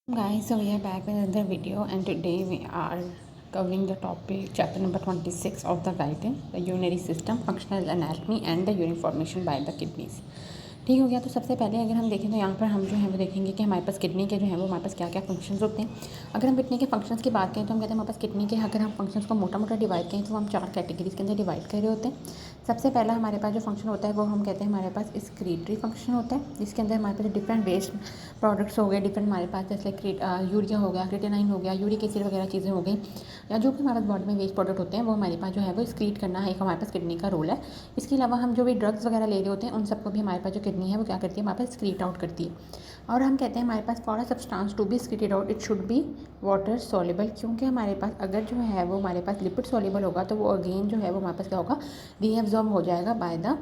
Guys, so we are back with another video, and today we are covering the topic chapter number 26 of the writing, the urinary system, functional anatomy and the urine formation by the kidneys. ठीक हो गया। तो सबसे पहले अगर हम देखें तो यहाँ पर हम जो है वो देखेंगे कि हमारे पास किडनी के जो है वो हमारे पास क्या क्या फंक्शंस होते हैं। अगर हम किडनी के फंक्शंस की बात करें तो हम कहते हैं हमारे पास किडनी के अगर हम फंक्शंस को मोटा मोटा डिवाइड करें तो हम 4 कैटेगरीज के अंदर डिवाइड कर रहे होते हैं। सबसे पहला हमारे पास जो फंक्शन होता है वो हम कहते हैं हमारे पास एक्सक्रीटरी फंक्शन होता है, जिसके अंदर हमारे पास डिफरेंट वेस्ट प्रोडक्ट्स हो गए, डिफरेंट हमारे पास जैसे यूरिया हो गया, क्रिएटिनिन हो गया, यूरिक एसिड वगैरह चीज़ें हो गई, या जो भी हमारे बॉडी में वेस्ट प्रोडक्ट होते हैं वो हमारे पास जो है वो एक्सक्रीट करना है, एक हमारे पास किडनी का रोल है। इसके अलावा हम जो भी ड्रग्स वगैरह ले रहे होते हैं उन सबको भी हमारे पास जो किडनी है वो क्या करती है, हमारे पास एक्सक्रीट आउट करती है। और हम कहते हैं हमारे पास for a substance to be excreted out it should be water soluble, क्योंकि हमारे पास अगर जो है वो हमारे पास लिपिड सॉल्युबल होगा तो वो अगेन जो है वो हमारे पास क्या होगा, रीएब्जॉर्ब हो जाएगा बाय द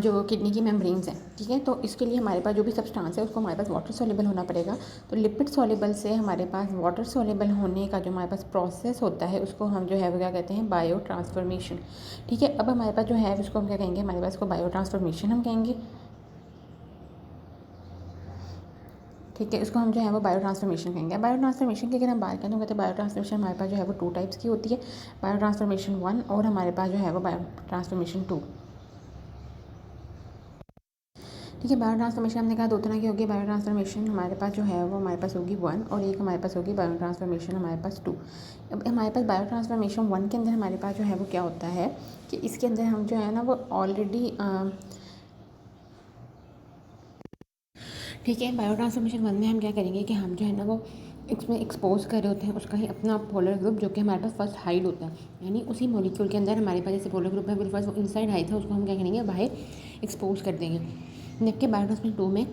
जो किडनी की मेम्ब्रेन्स हैं। ठीक है, तो इसके लिए हमारे पास जो भी सब्सटेंस है उसको हमारे पास वाटर सॉल्युबल होना पड़ेगा। तो लिपिड सॉल्युबल से हमारे पास वाटर सॉल्युबल होने का जो हमारे पास प्रोसेस होता है उसको हम जो है वो क्या कहते हैं, बायो ट्रांसफॉर्मेशन। ठीक है, अब हमारे पास जो है उसको हम क्या कहेंगे, हमारे पास को बायो ट्रांसफॉर्मेशन हम कहेंगे। ठीक है, इसको हम जो है वो बायो ट्रांसफॉर्मेशन कहेंगे। बायो ट्रांसफॉर्मेशन की अगर हम बात करें तो कहते हैं बायो ट्रांसफॉर्मेशन हमारे पास जो है वो 2 टाइप्स की होती है, बायो ट्रांसफॉर्मेशन 1 और हमारे पास जो है वो बायो ट्रांसफॉर्मेशन 2। ठीक है, बायो ट्रांसफॉर्मेशन हमने कहा 2 तरह की होगी। बायो ट्रांसफॉर्मेशन हमारे पास जो है वो हमारे पास होगी 1 और एक हमारे पास होगी बायो ट्रांसफॉर्मेशन हमारे पास 2। अब हमारे पास बायो ट्रांसफॉर्मेशन 1 के अंदर हमारे पास जो है वो क्या होता है कि इसके अंदर हम जो है ना वो ऑलरेडी ठीक है, बायो ट्रांसफॉर्मेशन 1 में हम क्या करेंगे कि हम जो है ना वो इसमें एक्सपोज कर रहे होते हैं उसका ही अपना पोलर ग्रुप जो कि हमारे पास फर्स्ट हाइड होता है, यानी उसी मॉलिक्यूल के अंदर हमारे पास जैसे पोलर ग्रुप है फर्स्ट वो इनसाइड हाइड था, उसको हम क्या करेंगे, बाहर एक्सपोज कर देंगे। जबकि बायो ट्रांसफॉर्मेशन 2 में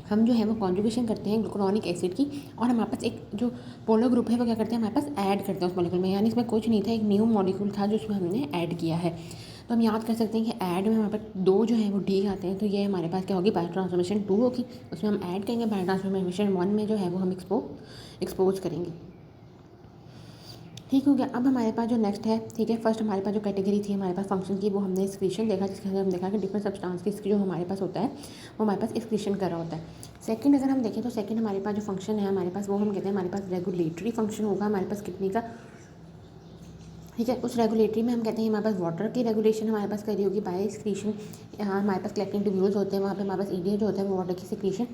हम जो है वो कॉन्जुगेशन करते हैं ग्लूकोनिक एसिड की, और हमारे पास एक जो पोलर ग्रुप है वो क्या करते हैं, हमारे पास ऐड करते हैं उस मॉलिक्यूल में, यानी इसमें कुछ नहीं था, एक न्यू मॉलिक्यूल था जो उसमें हमने ऐड किया है। तो हम याद कर सकते हैं कि ऐड में हमारे पास 2 जो है वो डी आते हैं, तो ये हमारे पास क्या होगी, बायो ट्रांसफॉर्मेशन 2 होगी, उसमें हम ऐड करेंगे। बायो ट्रांसफॉर्मेशन 1 में जो है वो हम एक्सपोज करेंगे। ठीक हो गया। अब हमारे पास जो नेक्स्ट है, ठीक है, फर्स्ट हमारे पास जो कैटेगरी थी हमारे पास फंक्शन की वो हमने एक्सक्रीशन देखा, जिसके अंदर हम देखा कि डिफरेंट सब्सटेंस की जो हमारे पास होता है वो हमारे पास एक्सक्रीशन कर रहा होता है। सेकंड अगर हम देखें तो सेकंड हमारे पास जो फंक्शन है हमारे पास वो हम कहते हैं हमारे पास रेगुलेटरी फंक्शन होगा हमारे पास किडनी का। ठीक है, उस रेगुलेटरी में हम कहते हैं हमारे पास वाटर की रेगुलेशन हमारे पास करी होगी बाय एक्सक्रीशन। यहाँ हमारे पास कलेक्टिंग ट्यूब्यूल्स होते हैं, वहाँ पे हमारे पास ईडिया जो होता है वो वाटर की सिक्रीशन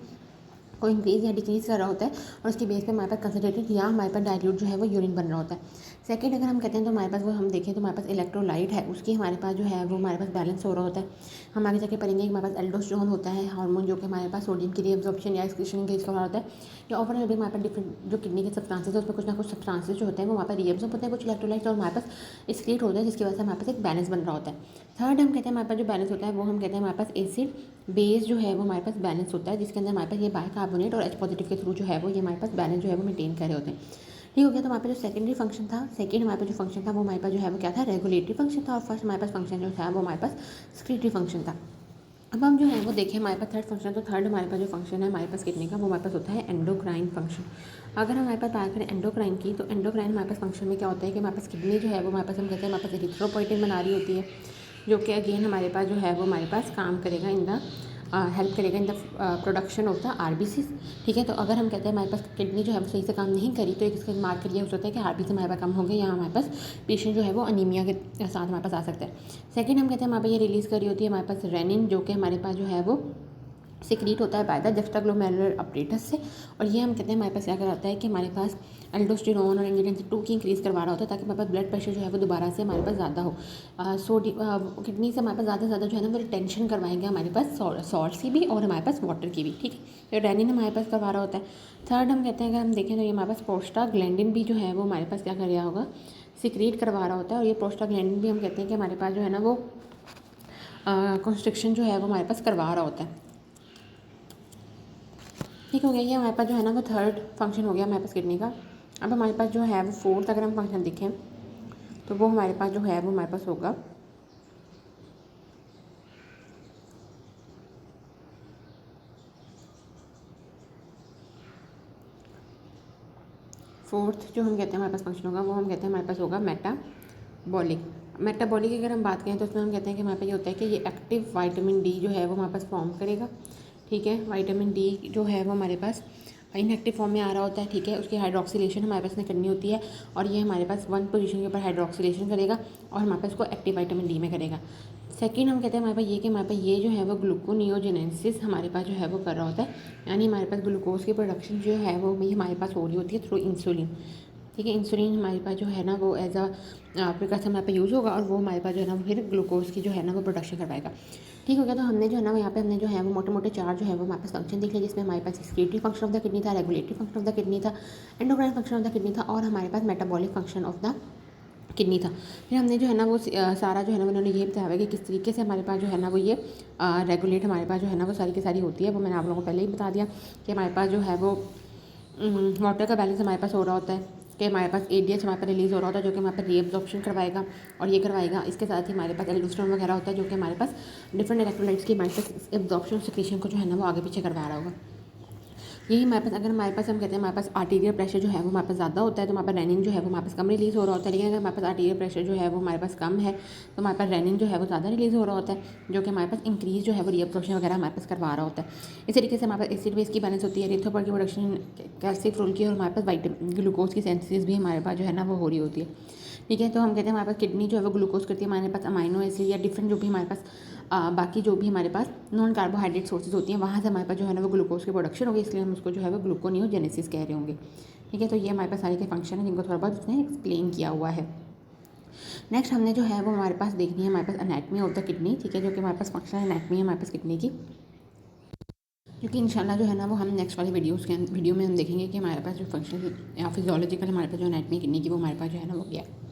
को इंक्रीज़ या डिक्रीज़ कर रहा होता है, और उसके बेस पे हमारे पास कंसनट्रेटेड या हमारे पास डाइल्यूट जो है वो यूरिन बन रहा होता है। सेकंड अगर हम कहते हैं तो हमारे पास वो हम देखें तो हमारे पास इलेक्ट्रोलाइट है, उसकी हमारे पास जो है वो हमारे पास बैलेंस हो रहा होता है। हम आगे जाके पढ़ेंगे हमारे पास एल्डोस्टेरोन होता है हार्मोन, जो कि हमारे पास सोडियम की रीअब्जॉर्प्शन या एक्सक्रीशन इंक्रीज कर रहा होता है। या ओवरऑल भी हमारे पास डिफरेंट जो किडनी के सब्सटेंसेस है उसमें कुछ ना कुछ सब्सटेंसेस जो होते हैं वो हमारे पास रीअब्जॉर्ब होते हैं, कुछ इलेक्ट्रोलाइट्स, और हमारे पास एक्सक्रीट होते हैं, जिसकी वजह से हमारे पास एक बैलेंस बन रहा होता है। थर्ड हम कहते हैं हमारे पास जो बैलेंस होता है वो हम कहते हैं हमारे पास एसिड बेस जो है वो हमारे पास बैलेंस होता है, जिसके अंदर हमारे पास ये बाइकार्बोनेट और H पॉजिटिव के थ्रू जो है वो ये हमारे पास बैलेंस जो है वो मेंटेन कर रहे होते हैं। ठीक हो गया। तो हमारे पास जो सेकेंडरी फंक्शन था, सेकेंड हमारे पास जो फंक्शन था वो हमारे पास जो है वो क्या था, रेगुलेटरी फंक्शन था, और फर्स्ट हमारे पास फंक्शन जो था वो हमारे पास एक्सक्रीटरी फंक्शन था। अब हम जो है वो देखें हमारे पास थर्ड फंक्शन, तो थर्ड हमारे पास जो फंक्शन है हमारे पास किडनी का वो हमारे पास होता है एंडोक्राइन फंक्शन। अगर हमारे पास बात करें एंडोक्राइन की, तो एंडोक्राइन हमारे पास फंक्शन में क्या होता है कि हमारे पास किडनी जो है वो हमारे पास हम कहते हैं हमारे पास एरिथ्रोपोइटिन बना रही होती है, जो कि अगेन हमारे पास जो है वो हमारे पास काम करेगा इन द हेल्प करेगा in the production of the RBC. ठीक है, तो अगर हम कहते हैं हमारे पास किडनी जो है वो सही से काम नहीं करी तो एक इसका मार्कर ये हो सकता है कि आरबीसी हमारे पास कम हो गए, या हमारे पास पेशेंट जो है वो अनीमिया के साथ हमारे पास आ सकता है। सेकंड हम कहते हैं हमारे पास ये रिलीज़ करी होती है हमारे पास रेनिन, जो कि हमारे पास जो है वो सिक्रीट होता है बाय द जस्टाग्लोमेरुलर अपरेटस से, और ये हम कहते हैं हमारे पास क्या कराता है कि हमारे पास एल्डोस्टेरोन और एंजियोटेंसिन 2 की इंक्रीज़ करवा रहा होता है, ताकि हमारे पास ब्लड प्रेशर जो है वो दोबारा से हमारे पास ज़्यादा हो। किडनी से हमारे पास ज़्यादा से ज़्यादा जो है ना वो टेंशन करवाएंगे हमारे पास सॉल्ट की भी और हमारे पास वाटर की भी। ठीक है, तो रेनिन हमारे पास करवा रहा होता है। थर्ड हम कहते हैं अगर हम देखें तो ये हमारे पास प्रोस्टाग्लैंडिन भी जो है वो हमारे पास क्या कर रहा होगा, सिक्रीट करवा रहा होता है, और ये प्रोस्टाग्लैंडिन भी हम कहते हैं कि हमारे पास जो है ना वो कंस्ट्रिक्शन जो है वो हमारे पास करवा रहा होता है। ठीक हो गया, ये हमारे पास जो है ना वो थर्ड फंक्शन हो गया हमारे पास किडनी का। अब हमारे पास जो है वो फोर्थ अगर हम फंक्शन देखें तो वो हमारे पास जो है वो हमारे पास होगा फोर्थ जो हम कहते हैं हमारे पास फंक्शन होगा वो हम कहते हैं हमारे पास होगा मेटाबॉलिक। मेटाबॉलिक की अगर हम बात करें तो उसमें हम कहते हैं कि हमारे पास ये होता है कि ये एक्टिव विटामिन डी जो है वो हमारे पास फॉर्म करेगा। ठीक है, विटामिन डी जो है वो हमारे पास इनएक्टिव फॉर्म में आ रहा होता है, ठीक है। उसकी हाइड्रोक्सिलेशन हमारे पास में करनी होती है और ये हमारे पास 1 पोजीशन के ऊपर हाइड्रोक्सिलेशन करेगा और हमारे पास इसको एक्टिव विटामिन डी में करेगा। सेकंड हम कहते हैं हमारे पास ये कि हमारे पास ये जो है वो ग्लूकोनियोजेनेसिस हमारे पास जो है वो कर रहा होता है, यानी हमारे पास ग्लूकोज की प्रोडक्शन जो है वो भी हमारे पास हो रही होती है थ्रू इंसुलिन, ठीक है। इंसुलिन हमारे पास जो है ना वो एज अ प्रिकॉशन हमारे पास यूज़ होगा और वो हमारे पास जो है ना फिर ग्लूकोज की जो है ना वो प्रोडक्शन करवाएगा, ठीक हो गया। तो हमने जो है ना यहाँ पे हमने जो है वो मोटे मोटे 4 जो है वो हमारे पास फंक्शन देख लिया, जिसमें हमारे पास excretory function of the kidney था, regulatory function of the kidney था, endocrine function of the kidney था और हमारे पास metabolic function of the kidney था। फिर हमने जो है ना वो सारा जो है ना उन्होंने ये बताया कि किस तरीके से हमारे पास जो है ना वो ये रेगुलेट हमारे पास जो है ना वो सारी की सारी होती है। वो मैंने आप लोगों को पहले ही बता दिया कि हमारे पास जो है वो वाटर का बैलेंस हमारे पास हो रहा होता है, कि हमारे पास एडीएच हमारे पास रिलीज़ हो रहा होता है जो कि हमारे पास रीअब्जॉर्प्शन करवाएगा और ये करवाएगा। इसके साथ ही हमारे पास एल्डोस्टेरोन वगैरह होता है जो कि हमारे पास डिफरेंट इलेक्ट्रोलाइट्स की हमारे पास एब्जॉर्प्शन सिक्रीशन को जो है ना वो आगे पीछे करवा रहा होगा। यही हमारे पास अगर हमारे पास हम कहते हैं हमारे पास आर्टीरियल प्रेशर जो है वो हमारे पास ज़्यादा होता है तो हमारे पास रेनिन जो है वो हमारे पास कम रिलीज़ हो रहा होता है। लेकिन अगर हमारे पास आर्टीरियल प्रेशर जो है वो हमारे पास कम है तो हमारे पास रेनिन जो है वो ज़्यादा रिलीज़ हो रहा होता है, जो कि हमारे पास इंक्रीज़ जो है वो रीअब्जॉर्प्शन वगैरह हमारे पास करवा रहा होता है। इसी तरीके से हमारे पास एसिड बेस की बैलेंस होती है, एरिथ्रोपोइड की प्रोडक्शन कैल्सिफ्रोल की और हमारे पास वाइटामिन ग्लूकोज की सिंथेसिस भी हमारे पास जो है ना वो हो रही होती है, ठीक है। तो हम कहते हैं हमारे पास किडनी जो है वो ग्लूकोज करती है, हमारे पास अमाइनो एसिड या डिफरेंट जो भी हमारे पास बाकी जो भी हमारे पास नॉन कार्बोहाइड्रेट सोर्सेज होती हैं वहाँ से हमारे पास जो है ना वो ग्लूकोज की प्रोडक्शन होगी, इसलिए हम उसको जो है वो ग्लूकोनियोजेनेसिस कह रहे होंगे, ठीक है। तो ये हमारे पास सारे के फंक्शन है जिनको थोड़ा बहुत उसने एक्सप्लेन किया हुआ है। नेक्स्ट हमने जो है वो हमारे पास देखनी है हमारे पास एनाटमी ऑफ द किडनी, ठीक है, जो कि हमारे पास फंक्शनल एनाटमी है हमारे पास किडनी की, क्योंकि इंशाल्लाह जो है ना वो हम नेक्स्ट वाले वीडियो में हम देखेंगे कि हमारे पास जो फंक्शनल या फिजियोलॉजिकल हमारे पास जो एनाटमी किडनी की वो हमारे पास जो है ना वो क्या है।